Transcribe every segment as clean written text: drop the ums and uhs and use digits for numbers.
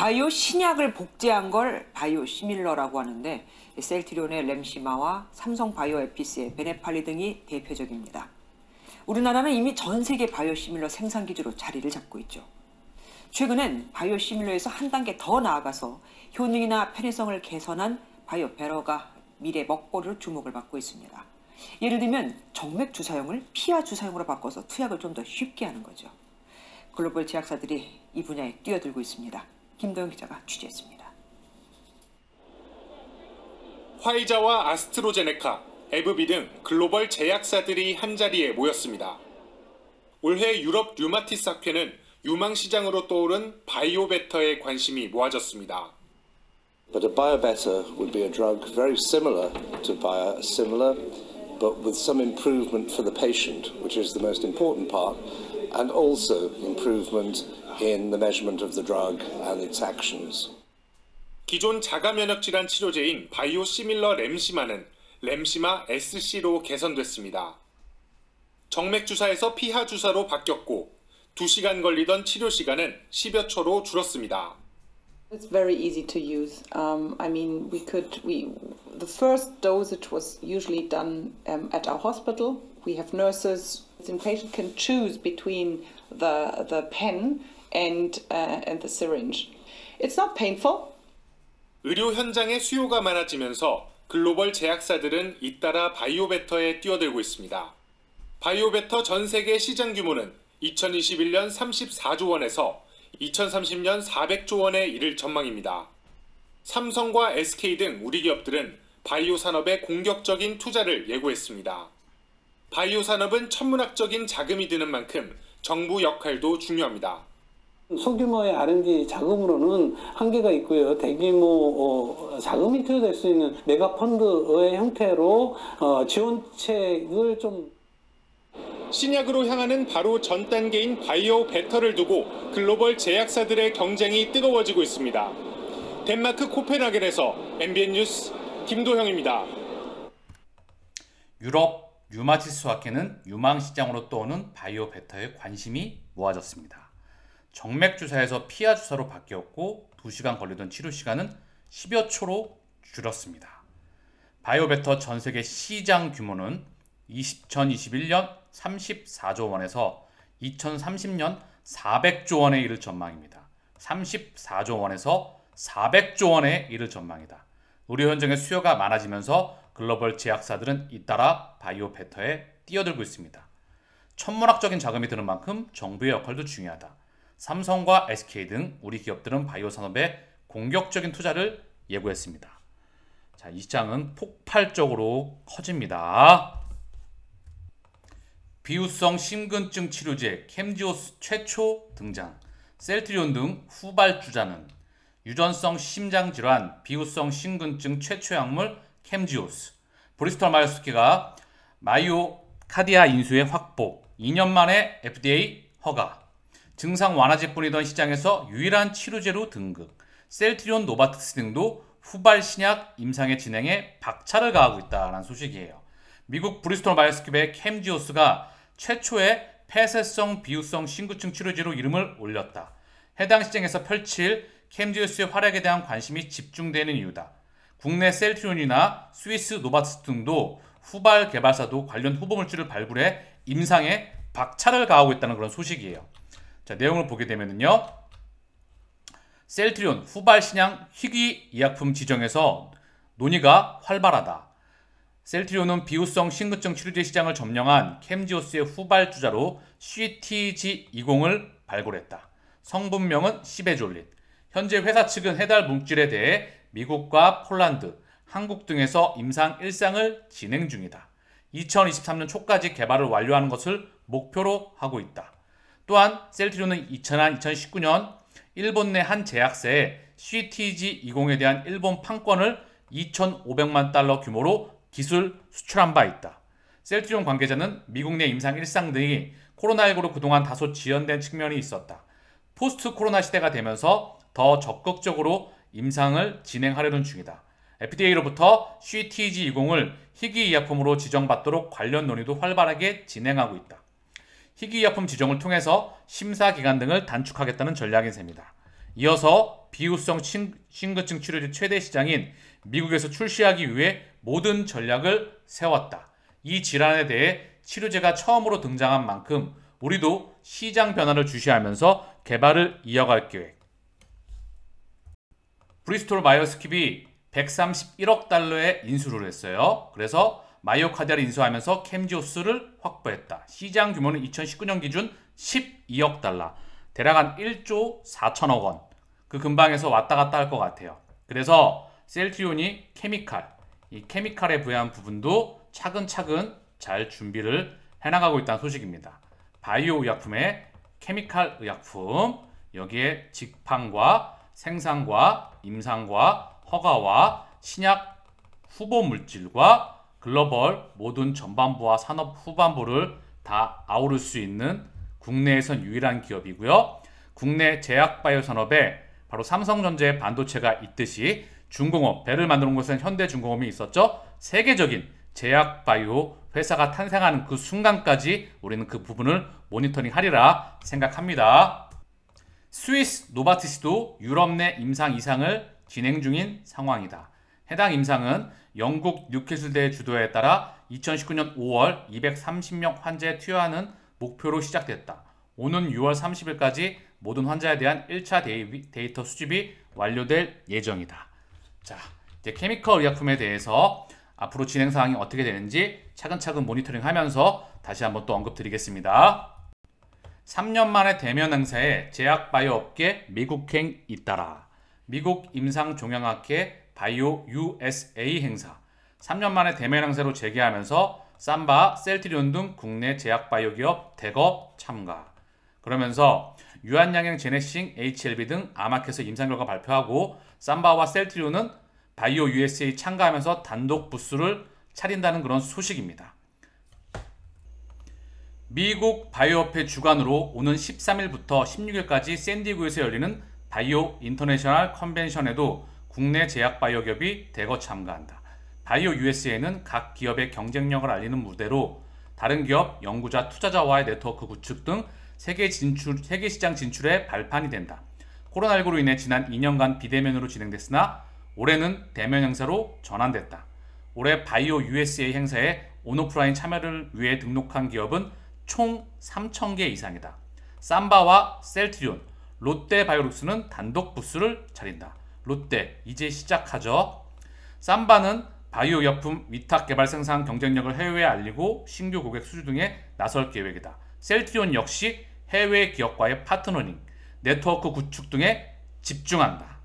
바이오 신약을 복제한 걸 바이오 시밀러라고 하는데 셀트리온의 렘시마와 삼성 바이오 에피스의 베네팔리 등이 대표적입니다. 우리나라는 이미 전 세계 바이오 시밀러 생산 기지로 자리를 잡고 있죠. 최근엔 바이오 시밀러에서 한 단계 더 나아가서 효능이나 편의성을 개선한 바이오 베러가 미래 먹거리로 주목을 받고 있습니다. 예를 들면 정맥 주사용을 피하 주사용으로 바꿔서 투약을 좀 더 쉽게 하는 거죠. 글로벌 제약사들이 이 분야에 뛰어들고 있습니다. 김도영 기자가 취재했습니다. 화이자와 아스트로제네카, 에브비 등 글로벌 제약사들이 한자리에 모였습니다. 올해 유럽 류마티스 학회는 유망 시장으로 떠오른 바이오베터에 관심이 모아졌습니다. But a biobetter would be a drug very similar to biosimilar, but with some improvement for the patient, which is the most important part, and also improvement in the measurement of the drug and its actions. 기존 자가 면역 질환 치료제인 바이오시밀러 렘시마는 렘시마 SC로 개선됐습니다. 정맥 주사에서 피하 주사로 바뀌었고 2시간 걸리던 치료 시간은 10여 초로 줄었습니다. It's very easy to use. The first dosage was usually done at our hospital. We have nurses. The patient can choose between the pen and the syringe. It's not painful. 의료 현장의 수요가 많아지면서 글로벌 제약사들은 잇따라 바이오베터에 뛰어들고 있습니다. 바이오베터 전 세계 시장 규모는 2021년 34조 원에서 2030년 400조 원에 이를 전망입니다. 삼성과 SK 등 우리 기업들은 바이오 산업에 공격적인 투자를 예고했습니다. 바이오 산업은 천문학적인 자금이 드는 만큼 정부 역할도 중요합니다. 소규모의 R&D 자금으로는 한계가 있고요. 대규모 자금이 투여될 수 있는 메가 펀드의 형태로 지원책을 좀 신약으로 향하는 바로 전 단계인 바이오 베터를 두고 글로벌 제약사들의 경쟁이 뜨거워지고 있습니다. 덴마크 코펜하겐에서 MBN 뉴스 김도형입니다. 유럽 류마티스 학회는 유망 시장으로 떠오는 바이오 베터에 관심이 모아졌습니다. 정맥 주사에서 피하 주사로 바뀌었고 2시간 걸리던 치료 시간은 10여 초로 줄었습니다. 바이오 베터 전 세계 시장 규모는 2021년 34조 원에서 2030년 400조 원에 이를 전망입니다. 34조 원에서 400조 원에 이를 전망이다. 의료 현장의 수요가 많아지면서 글로벌 제약사들은 잇따라 바이오 베터에 뛰어들고 있습니다. 천문학적인 자금이 드는 만큼 정부의 역할도 중요하다. 삼성과 SK 등 우리 기업들은 바이오 산업에 공격적인 투자를 예고했습니다. 자, 이 시장은 폭발적으로 커집니다. 비후성 심근증 치료제 캠지오스 최초 등장. 셀트리온 등 후발주자는 유전성 심장질환 비후성 심근증 최초 약물 캠지오스, 브리스톨 마이어스키가 마이오카디아 인수의 확보, 2년 만에 FDA 허가, 증상 완화제뿐이던 시장에서 유일한 치료제로 등극, 셀트리온 노바티스 등도 후발 신약 임상의 진행에 박차를 가하고 있다는 소식이에요. 미국 브리스톨 마이어스킵의 캠지오스가 최초의 폐쇄성 비후성 심근증 치료제로 이름을 올렸다. 해당 시장에서 펼칠 캠지오스의 활약에 대한 관심이 집중되는 이유다. 국내 셀트리온이나 스위스 노바티스 등도 후발 개발사도 관련 후보 물질을 발굴해 임상에 박차를 가하고 있다는 그런 소식이에요. 자, 내용을 보게 되면요. 셀트리온 후발 신약 희귀 의약품 지정에서 논의가 활발하다. 셀트리온은 비후성 심근증 치료제 시장을 점령한 캠지오스의 후발주자로 CTG20을 발굴했다. 성분명은 시베졸린. 현재 회사 측은 해달 물질에 대해 미국과 폴란드, 한국 등에서 임상 1상을 진행 중이다. 2023년 초까지 개발을 완료하는 것을 목표로 하고 있다. 또한 셀트리온은 2019년 일본 내 한 제약사에 CTG20에 대한 일본 판권을 2,500만 달러 규모로 기술 수출한 바 있다. 셀트리온 관계자는 미국 내 임상 1상 등이 코로나19로 그동안 다소 지연된 측면이 있었다. 포스트 코로나 시대가 되면서 더 적극적으로 임상을 진행하려는 중이다. FDA로부터 CTG20을 희귀 의약품으로 지정받도록 관련 논의도 활발하게 진행하고 있다. 희귀의약품 지정을 통해서 심사기간 등을 단축하겠다는 전략인 셈이다. 이어서 비후성 신근증 치료제 최대 시장인 미국에서 출시하기 위해 모든 전략을 세웠다. 이 질환에 대해 치료제가 처음으로 등장한 만큼 우리도 시장 변화를 주시하면서 개발을 이어갈 계획. 브리스톨 마이어스킵이 131억 달러에 인수를 했어요. 그래서 마이오카디아를 인수하면서 캠지오스를 확보했다. 시장 규모는 2019년 기준 12억 달러. 대략 한 1조 4천억 원. 그 근방에서 왔다 갔다 할 것 같아요. 그래서 셀트리온이 이 케미칼에 부여한 부분도 차근차근 잘 준비를 해나가고 있다는 소식입니다. 바이오 의약품의 케미칼 의약품, 여기에 직판과 생산과 임상과 허가와 신약 후보 물질과 글로벌 모든 전반부와 산업 후반부를 다 아우를 수 있는 국내에선 유일한 기업이고요. 국내 제약바이오 산업에 바로 삼성전자의 반도체가 있듯이 중공업, 배를 만드는 곳은 현대중공업이 있었죠. 세계적인 제약바이오 회사가 탄생하는 그 순간까지 우리는 그 부분을 모니터링하리라 생각합니다. 스위스 노바티스도 유럽 내 임상 이상을 진행 중인 상황이다. 해당 임상은 영국 뉴캐슬대의 주도에 따라 2019년 5월 230명 환자에 투여하는 목표로 시작됐다. 오는 6월 30일까지 모든 환자에 대한 1차 데이터 수집이 완료될 예정이다. 자, 이제 케미컬 의약품에 대해서 앞으로 진행 사항이 어떻게 되는지 차근차근 모니터링하면서 다시 한번 또 언급드리겠습니다. 3년 만에 대면 행사에 제약바이오 업계 미국행 잇따라. 미국 임상종양학회 바이오 USA 행사. 3년 만에 대면 행사로 재개하면서 삼바, 셀트리온 등 국내 제약바이오 기업 대거 참가. 그러면서 유한양행 제네싱, HLB 등 아마켓에서 임상 결과 발표하고 삼바와 셀트리온은 바이오 USA 참가하면서 단독 부스를 차린다는 그런 소식입니다. 미국 바이오협회 주관으로 오는 13일부터 16일까지 샌디에고에서 열리는 바이오 인터내셔널 컨벤션에도 국내 제약 바이오 기업이 대거 참가한다. 바이오 USA는 각 기업의 경쟁력을 알리는 무대로 다른 기업, 연구자, 투자자와의 네트워크 구축 등 세계 시장 진출의 발판이 된다. 코로나19로 인해 지난 2년간 비대면으로 진행됐으나 올해는 대면 행사로 전환됐다. 올해 바이오 USA 행사에 온오프라인 참여를 위해 등록한 기업은 총 3,000개 이상이다. 삼바와 셀트리온, 롯데바이오룩스는 단독 부스를 차린다. 롯데, 이제 시작하죠. 삼바는 바이오 의약품 위탁 개발 생산 경쟁력을 해외에 알리고 신규 고객 수주 등에 나설 계획이다. 셀트리온 역시 해외 기업과의 파트너링, 네트워크 구축 등에 집중한다.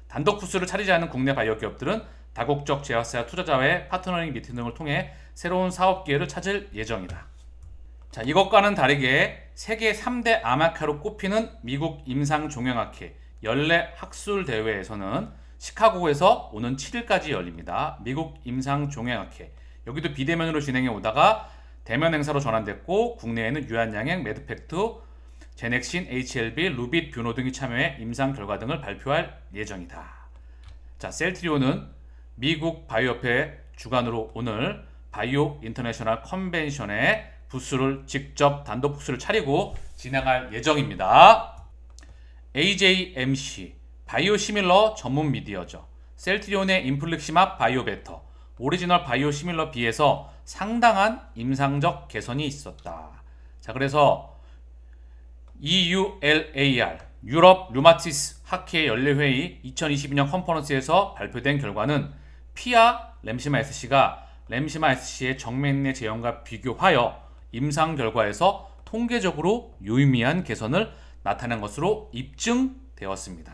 단독 부스를 차리지 않은 국내 바이오 기업들은 다국적 제약사 투자자와의 파트너링 미팅 등을 통해 새로운 사업 기회를 찾을 예정이다. 자, 이것과는 다르게 세계 3대 암학회로 꼽히는 미국 임상종양학회 연례 학술대회에서는 시카고에서 오는 7일까지 열립니다. 미국 임상종양학회. 여기도 비대면으로 진행해 오다가 대면 행사로 전환됐고 국내에는 유한양행, 매드팩트, 제넥신, HLB, 루빗, 뷰노 등이 참여해 임상 결과 등을 발표할 예정이다. 자, 셀트리온은 미국 바이오협회 주관으로 오늘 바이오 인터내셔널 컨벤션에 부스를 직접 단독 부스를 차리고 진행할 예정입니다. AJMC 바이오시밀러 전문 미디어죠. 셀트리온의 인플릭시맙 바이오베터 오리지널 바이오시밀러 비해서 상당한 임상적 개선이 있었다. 자, 그래서 EULAR 유럽 류마티스 학회 연례회의 2022년 컨퍼런스에서 발표된 결과는 피아 램시마 SC가 램시마 SC의 정맥내 제형과 비교하여 임상 결과에서 통계적으로 유의미한 개선을 나타낸 것으로 입증되었습니다.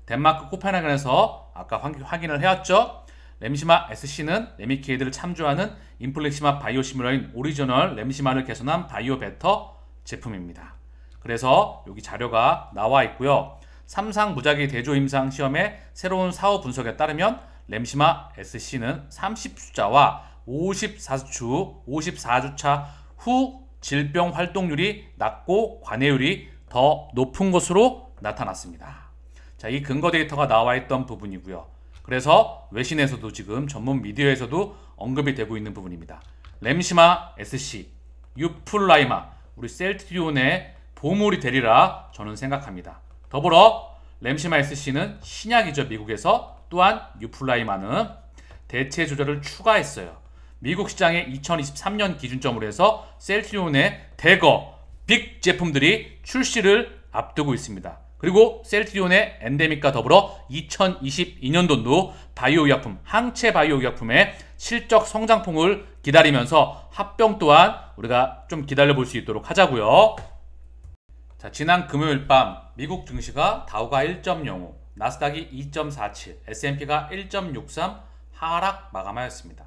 덴마크 코펜하겐에서 아까 확인을 해왔죠. 램시마 SC는 레미케이드를 참조하는 인플렉시마 바이오시밀러인 오리지널 램시마를 개선한 바이오베터 제품입니다. 그래서 여기 자료가 나와 있고요. 3상 무작위 대조 임상 시험의 새로운 사후 분석에 따르면 램시마 SC는 30주차와 54주차 후 질병 활동률이 낮고 관해율이 더 높은 것으로 나타났습니다. 자, 이 근거 데이터가 나와 있던 부분이고요. 그래서 외신에서도 지금 전문 미디어에서도 언급이 되고 있는 부분입니다. 램시마 SC, 유플라이마, 우리 셀트리온의 보물이 되리라 저는 생각합니다. 더불어 램시마 SC는 신약이죠. 미국에서. 또한 유플라이마는 대체 조절을 추가했어요. 미국 시장에 2023년 기준점으로 해서 셀트리온의 대거 빅 제품들이 출시를 앞두고 있습니다. 그리고 셀트리온의 엔데믹과 더불어 2022년도도 바이오 의약품, 항체 바이오 의약품의 실적 성장폭을 기다리면서 합병 또한 우리가 좀 기다려볼 수 있도록 하자고요. 자, 지난 금요일 밤 미국 증시가 다우가 1.05, 나스닥이 2.47, S&P가 1.63 하락 마감하였습니다.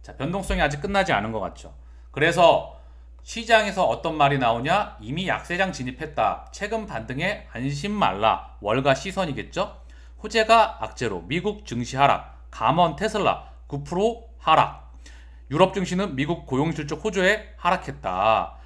자, 변동성이 아직 끝나지 않은 것 같죠. 그래서 시장에서 어떤 말이 나오냐? 이미 약세장 진입했다. 최근 반등에 안심 말라. 월가 시선이겠죠? 호재가 악재로 미국 증시 하락, 감원 테슬라 9% 하락. 유럽 증시는 미국 고용실적 호조에 하락했다.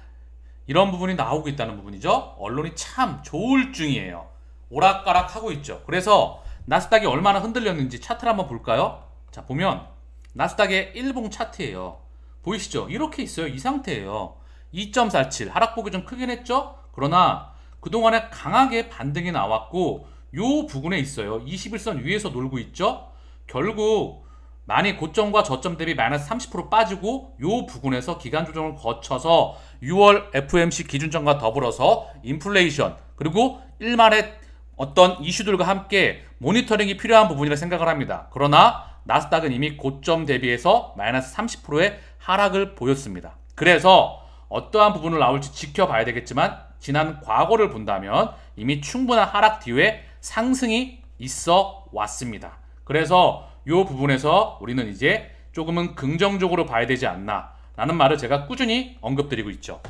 이런 부분이 나오고 있다는 부분이죠. 언론이 참 조울증이에요. 오락가락하고 있죠. 그래서 나스닥이 얼마나 흔들렸는지 차트를 한번 볼까요? 자, 보면 나스닥의 일봉 차트예요. 보이시죠? 이렇게 있어요. 이 상태예요. 2.47 하락폭이 좀 크긴 했죠. 그러나 그동안에 강하게 반등이 나왔고 요 부분에 있어요. 21선 위에서 놀고 있죠. 결국 많이 고점과 저점 대비 마이너스 30% 빠지고 요 부분에서 기간 조정을 거쳐서 6월 FOMC 기준점과 더불어서 인플레이션 그리고 일말의 어떤 이슈들과 함께 모니터링이 필요한 부분이라 생각을 합니다. 그러나 나스닥은 이미 고점 대비해서 마이너스 30%의 하락을 보였습니다. 그래서 어떠한 부분을 나올지 지켜봐야 되겠지만 지난 과거를 본다면 이미 충분한 하락 뒤에 상승이 있어 왔습니다. 그래서 이 부분에서 우리는 이제 조금은 긍정적으로 봐야 되지 않나 라는 말을 제가 꾸준히 언급드리고 있죠.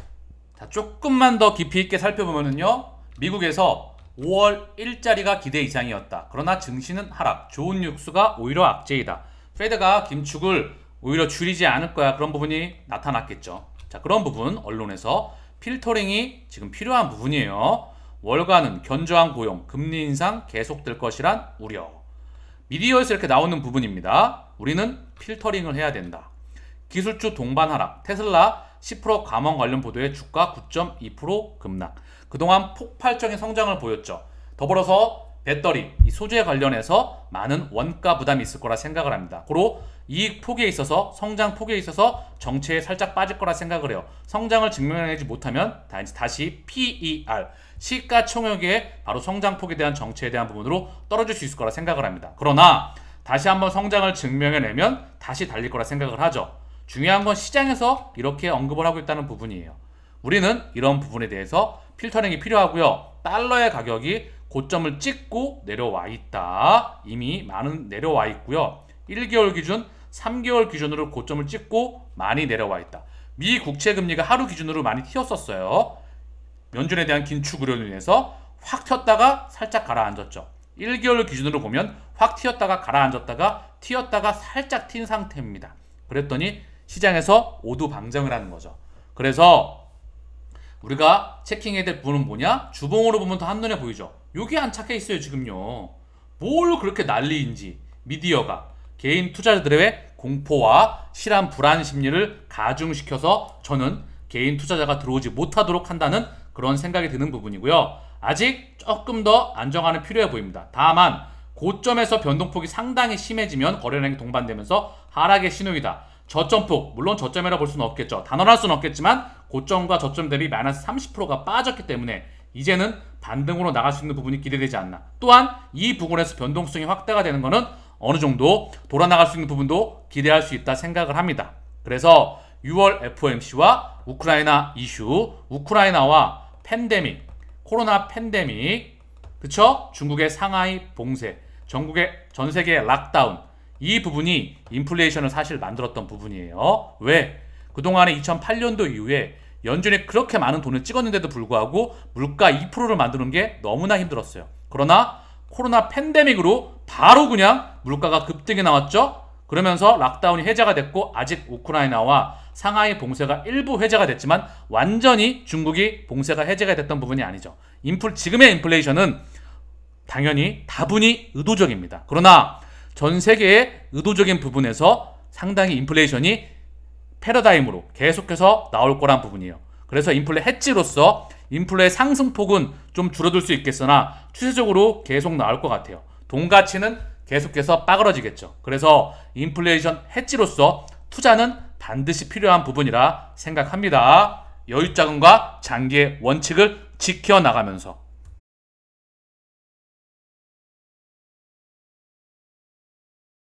자, 조금만 더 깊이 있게 살펴보면요, 미국에서 5월 일자리가 기대 이상이었다. 그러나 증시는 하락, 좋은 뉴스가 오히려 악재이다. 페드가 긴축을 오히려 줄이지 않을 거야. 그런 부분이 나타났겠죠. 자, 그런 부분 언론에서 필터링이 지금 필요한 부분이에요. 월가는 견조한 고용, 금리 인상 계속될 것이란 우려. 미디어에서 이렇게 나오는 부분입니다. 우리는 필터링을 해야 된다. 기술주 동반 하락, 테슬라 10% 감원 관련 보도에 주가 9.2% 급락. 그동안 폭발적인 성장을 보였죠. 더불어서 배터리, 이 소재 관련해서 많은 원가 부담이 있을 거라 생각을 합니다. 고로 이익 폭에 있어서, 성장 폭에 있어서 정체에 살짝 빠질 거라 생각을 해요. 성장을 증명해내지 못하면 다시 PER, 시가총액의 바로 성장 폭에 대한 정체에 대한 부분으로 떨어질 수 있을 거라 생각을 합니다. 그러나 다시 한번 성장을 증명해내면 다시 달릴 거라 생각을 하죠. 중요한 건 시장에서 이렇게 언급을 하고 있다는 부분이에요. 우리는 이런 부분에 대해서 필터링이 필요하고요. 달러의 가격이 고점을 찍고 내려와 있다. 이미 많은 내려와 있고요. 1개월 기준, 3개월 기준으로 고점을 찍고 많이 내려와 있다. 미 국채 금리가 하루 기준으로 많이 튀었었어요. 연준에 대한 긴축 우려로 인해서 확 튀었다가 살짝 가라앉았죠. 1개월 기준으로 보면 확 튀었다가 가라앉았다가 튀었다가 살짝 튄 상태입니다. 그랬더니 시장에서 오두방정을 하는 거죠. 그래서 우리가 체킹해야 될 부분은 뭐냐? 주봉으로 보면 더 한눈에 보이죠. 여기 안착해 있어요. 지금요. 뭘 그렇게 난리인지 미디어가 개인 투자자들의 공포와 실한 불안 심리를 가중시켜서 저는 개인 투자자가 들어오지 못하도록 한다는 그런 생각이 드는 부분이고요. 아직 조금 더 안정화는 필요해 보입니다. 다만 고점에서 변동폭이 상당히 심해지면 거래량이 동반되면서 하락의 신호이다. 저점폭, 물론 저점이라 볼 수는 없겠죠. 단언할 수는 없겠지만 고점과 저점 대비 마이너스 30%가 빠졌기 때문에 이제는 반등으로 나갈 수 있는 부분이 기대되지 않나. 또한 이 부분에서 변동성이 확대가 되는 것은 어느 정도 돌아나갈 수 있는 부분도 기대할 수 있다 생각을 합니다. 그래서 6월 FOMC와 우크라이나 이슈, 우크라이나와 팬데믹, 코로나 팬데믹, 그쵸? 중국의 상하이 봉쇄, 전 세계 락다운, 이 부분이 인플레이션을 사실 만들었던 부분이에요. 왜? 그동안에 2008년도 이후에 연준이 그렇게 많은 돈을 찍었는데도 불구하고 물가 2%를 만드는 게 너무나 힘들었어요. 그러나 코로나 팬데믹으로 바로 그냥 물가가 급등이 나왔죠. 그러면서 락다운이 해제가 됐고 아직 우크라이나와 상하이 봉쇄가 일부 해제가 됐지만 완전히 중국이 봉쇄가 해제가 됐던 부분이 아니죠. 지금의 인플레이션은 당연히 다분히 의도적입니다. 그러나 전 세계의 의도적인 부분에서 상당히 인플레이션이 패러다임으로 계속해서 나올 거란 부분이에요. 그래서 인플레 해지로서 인플레의 상승폭은 좀 줄어들 수 있겠으나 추세적으로 계속 나올 것 같아요. 돈 가치는 계속해서 빠그러지겠죠. 그래서 인플레이션 해지로서 투자는 반드시 필요한 부분이라 생각합니다. 여유 자금과 장기의 원칙을 지켜나가면서